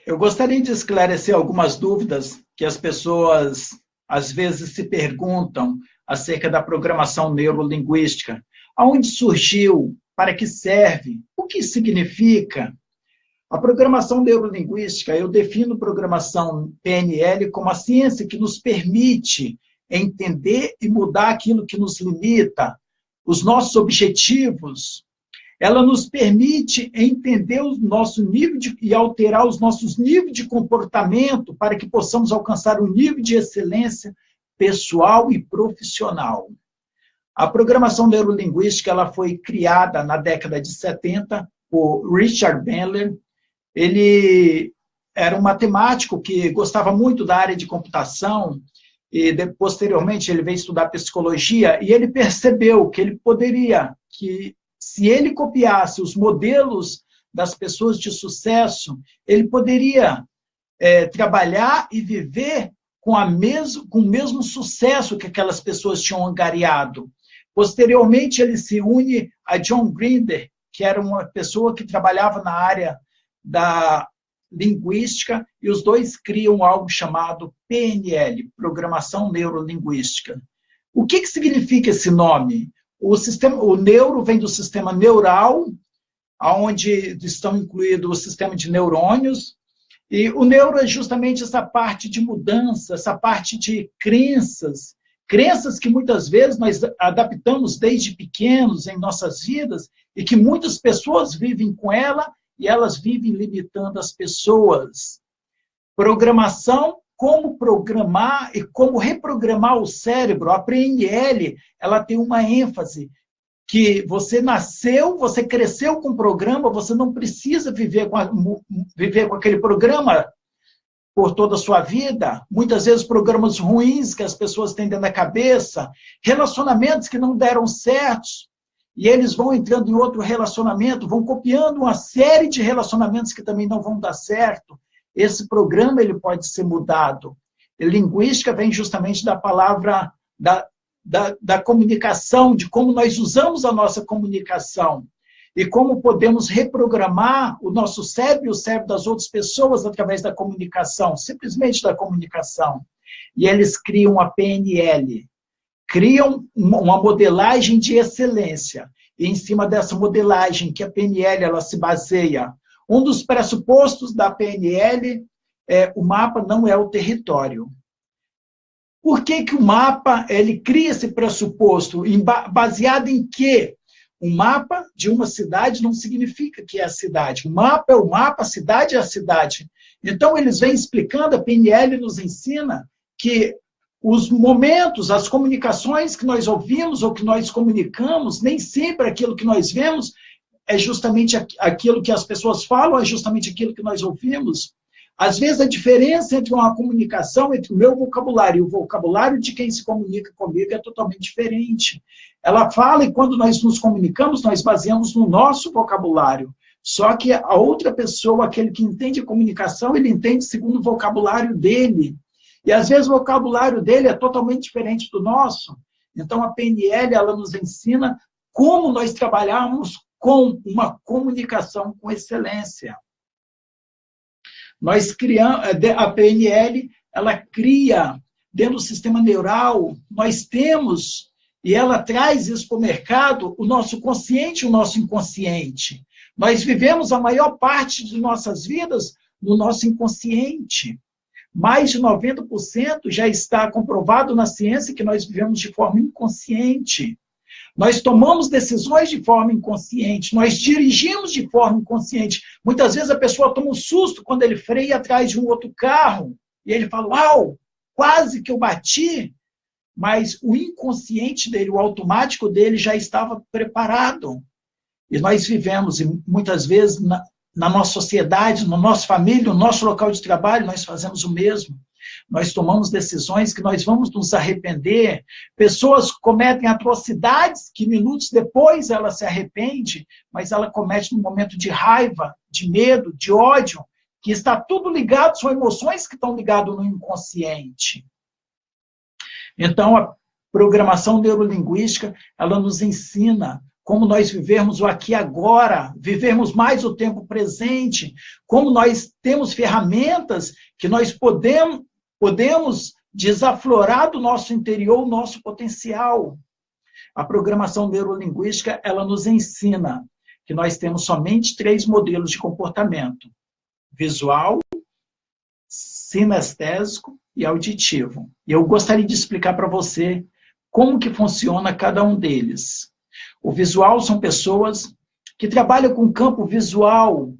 Eu gostaria de esclarecer algumas dúvidas que as pessoas às vezes se perguntam acerca da programação neurolinguística. Aonde surgiu? Para que serve? O que significa? A programação neurolinguística, eu defino programação PNL como a ciência que nos permite entender e mudar aquilo que nos limita, os nossos objetivos. Ela nos permite entender o nosso e alterar os nossos níveis de comportamento para que possamos alcançar um nível de excelência pessoal e profissional. A programação neurolinguística ela foi criada na década de 70 por Richard Bandler. Ele era um matemático que gostava muito da área de computação e posteriormente ele veio estudar psicologia e ele percebeu que ele poderia, que se ele copiasse os modelos das pessoas de sucesso, ele poderia trabalhar e viver com o mesmo sucesso que aquelas pessoas tinham angariado. Posteriormente, ele se une a John Grinder, que era uma pessoa que trabalhava na área da linguística, e os dois criam algo chamado PNL, Programação Neurolinguística. O que significa esse nome? O neuro vem do sistema neural, onde estão incluídos o sistema de neurônios, e o neuro é justamente essa parte de mudança, essa parte de crenças que muitas vezes nós adaptamos desde pequenos em nossas vidas, e que muitas pessoas vivem com ela, e elas vivem limitando as pessoas. Programação, como programar e como reprogramar o cérebro. A PNL, ela tem uma ênfase que você nasceu, você cresceu com o programa, você não precisa viver com aquele programa por toda a sua vida. Muitas vezes programas ruins que as pessoas têm dentro da cabeça, relacionamentos que não deram certos, e eles vão entrando em outro relacionamento, vão copiando uma série de relacionamentos que também não vão dar certo. Esse programa ele pode ser mudado. E linguística vem justamente da palavra da comunicação, de como nós usamos a nossa comunicação e como podemos reprogramar o nosso cérebro e o cérebro das outras pessoas através da comunicação, simplesmente da comunicação. E eles criam a PNL, criam uma modelagem de excelência. E em cima dessa modelagem, que a PNL ela se baseia, um dos pressupostos da PNL é o mapa não é o território. Por que o mapa ele cria esse pressuposto? Baseado em quê? O mapa de uma cidade não significa que é a cidade. O mapa é o mapa, a cidade é a cidade. Então, eles vêm explicando, a PNL nos ensina que os momentos, as comunicações que nós ouvimos ou que nós comunicamos, nem sempre aquilo que nós vemos é justamente aquilo que as pessoas falam, é justamente aquilo que nós ouvimos. Às vezes, a diferença entre uma comunicação, entre o meu vocabulário e o vocabulário de quem se comunica comigo é totalmente diferente. Ela fala e quando nós nos comunicamos, nós baseamos no nosso vocabulário. Só que a outra pessoa, aquele que entende a comunicação, ele entende segundo o vocabulário dele. E às vezes o vocabulário dele é totalmente diferente do nosso. Então a PNL ela nos ensina como nós trabalharmos com uma comunicação com excelência. Nós criamos, a PNL, ela cria, dentro do sistema neural, nós temos, e ela traz isso para o mercado, o nosso consciente e o nosso inconsciente. Nós vivemos a maior parte de nossas vidas no nosso inconsciente. Mais de 90% já está comprovado na ciência que nós vivemos de forma inconsciente. Nós tomamos decisões de forma inconsciente, nós dirigimos de forma inconsciente. Muitas vezes a pessoa toma um susto quando ele freia atrás de um outro carro, e ele fala, uau, quase que eu bati, mas o inconsciente dele, o automático dele já estava preparado. E nós vivemos, e muitas vezes, na nossa sociedade, na nossa família, no nosso local de trabalho, nós fazemos o mesmo. Nós tomamos decisões que nós vamos nos arrepender. Pessoas cometem atrocidades que minutos depois ela se arrepende, mas ela comete num momento de raiva, de medo, de ódio, que está tudo ligado, são emoções que estão ligadas no inconsciente. Então, a programação neurolinguística, ela nos ensina como nós vivermos o aqui e agora, vivermos mais o tempo presente, como nós temos ferramentas que nós podemos desaflorar do nosso interior o nosso potencial. A programação neurolinguística, ela nos ensina que nós temos somente 3 modelos de comportamento: visual, sinestésico e auditivo. E eu gostaria de explicar para você como que funciona cada um deles. O visual são pessoas que trabalham com o campo visual.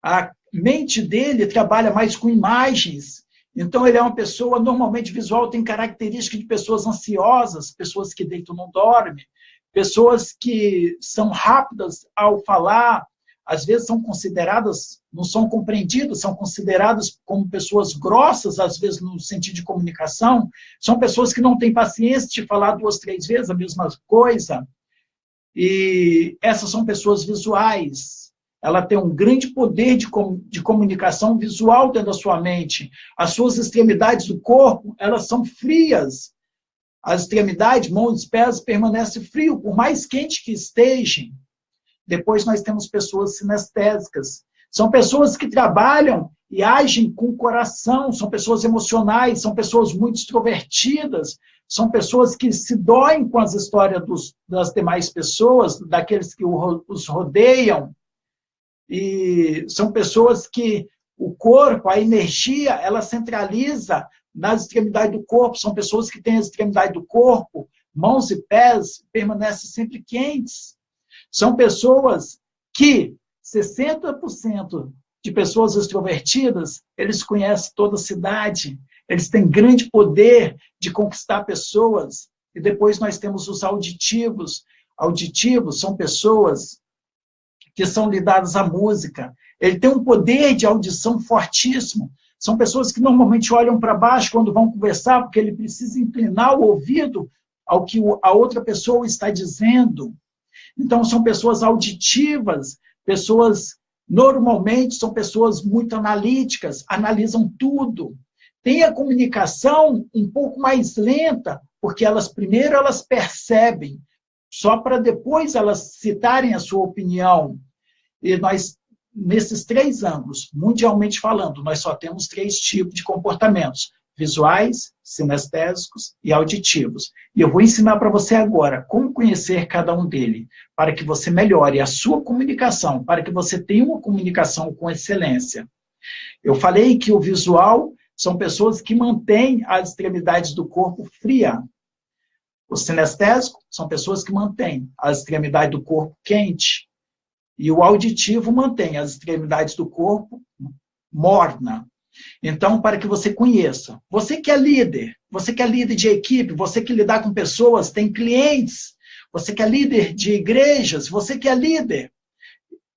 A mente dele trabalha mais com imagens. Então, ele é uma pessoa, normalmente, visual, tem características de pessoas ansiosas, pessoas que deitam não dormem, pessoas que são rápidas ao falar, às vezes são consideradas, não são compreendidas, são consideradas como pessoas grossas, às vezes no sentido de comunicação, são pessoas que não têm paciência de falar 2, 3 vezes a mesma coisa. E essas são pessoas visuais. Ela tem um grande poder de comunicação visual dentro da sua mente. As suas extremidades do corpo, elas são frias. As extremidades, mãos e pés, permanecem frios, por mais quente que estejam. Depois nós temos pessoas sinestésicas. São pessoas que trabalham e agem com o coração, são pessoas emocionais, são pessoas muito extrovertidas, são pessoas que se doem com as histórias das demais pessoas, daqueles que os rodeiam. E são pessoas que o corpo, a energia, ela centraliza nas extremidades do corpo. São pessoas que têm as extremidades do corpo, mãos e pés, permanecem sempre quentes. São pessoas que 60% de pessoas extrovertidas, eles conhecem toda a cidade, eles têm grande poder de conquistar pessoas. E depois nós temos os auditivos. Auditivos são pessoas que são ligadas à música. Ele tem um poder de audição fortíssimo. São pessoas que normalmente olham para baixo quando vão conversar, porque ele precisa inclinar o ouvido ao que a outra pessoa está dizendo. Então, são pessoas auditivas, pessoas, normalmente, são pessoas muito analíticas, analisam tudo. Tem a comunicação um pouco mais lenta, porque primeiro elas percebem, só para depois elas citarem a sua opinião. E nós, nesses 3 ângulos, mundialmente falando, nós só temos 3 tipos de comportamentos: visuais, sinestésicos e auditivos. E eu vou ensinar para você agora como conhecer cada um deles, para que você melhore a sua comunicação, para que você tenha uma comunicação com excelência. Eu falei que o visual são pessoas que mantêm as extremidades do corpo fria. O sinestésico são pessoas que mantêm as extremidades do corpo quente. E o auditivo mantém as extremidades do corpo morna. Então, para que você conheça, você que é líder de equipe, você que lidar com pessoas, tem clientes, você que é líder de igrejas, você que é líder,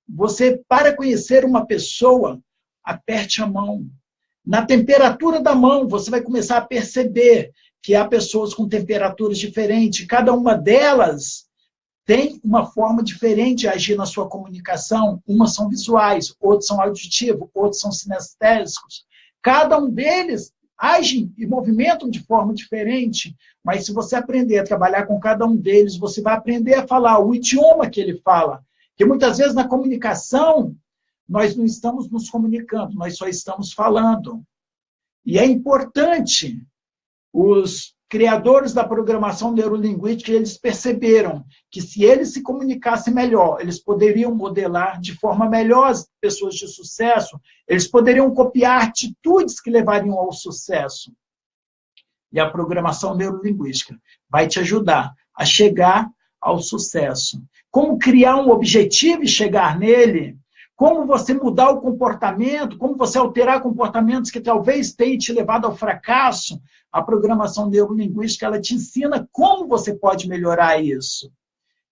você, para conhecer uma pessoa, aperte a mão. Na temperatura da mão, você vai começar a perceber que há pessoas com temperaturas diferentes, cada uma delas tem uma forma diferente de agir na sua comunicação. Umas são visuais, outros são auditivos, outros são sinestésicos. Cada um deles agem e movimentam de forma diferente, mas se você aprender a trabalhar com cada um deles, você vai aprender a falar o idioma que ele fala. Porque muitas vezes na comunicação, nós não estamos nos comunicando, nós só estamos falando. E é importante, os criadores da programação neurolinguística, eles perceberam que se eles se comunicassem melhor, eles poderiam modelar de forma melhor as pessoas de sucesso, eles poderiam copiar atitudes que levariam ao sucesso. E a programação neurolinguística vai te ajudar a chegar ao sucesso. Como criar um objetivo e chegar nele, como você mudar o comportamento, como você alterar comportamentos que talvez tenham te levado ao fracasso. A programação neurolinguística, ela te ensina como você pode melhorar isso.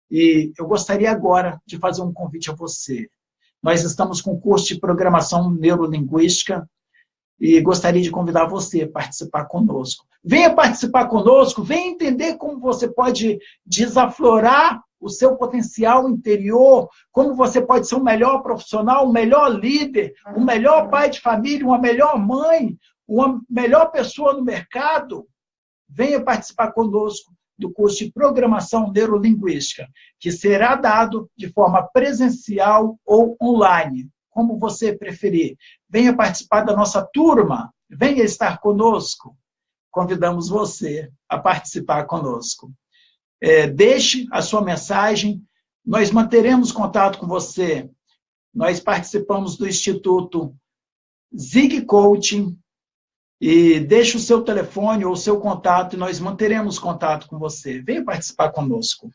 E eu gostaria agora de fazer um convite a você. Nós estamos com o curso de programação neurolinguística e gostaria de convidar você a participar conosco. Venha participar conosco, venha entender como você pode desaflorar o seu potencial interior, como você pode ser um melhor profissional, um melhor líder, um melhor pai de família, uma melhor mãe, uma melhor pessoa no mercado. Venha participar conosco. do curso de Programação Neurolinguística, que será dado de forma presencial ou online, como você preferir. Venha participar da nossa turma, venha estar conosco. Convidamos você a participar conosco. Deixe a sua mensagem, nós manteremos contato com você. Nós participamos do Instituto Zig Coaching, e deixe o seu telefone ou o seu contato e nós manteremos contato com você. Venha participar conosco.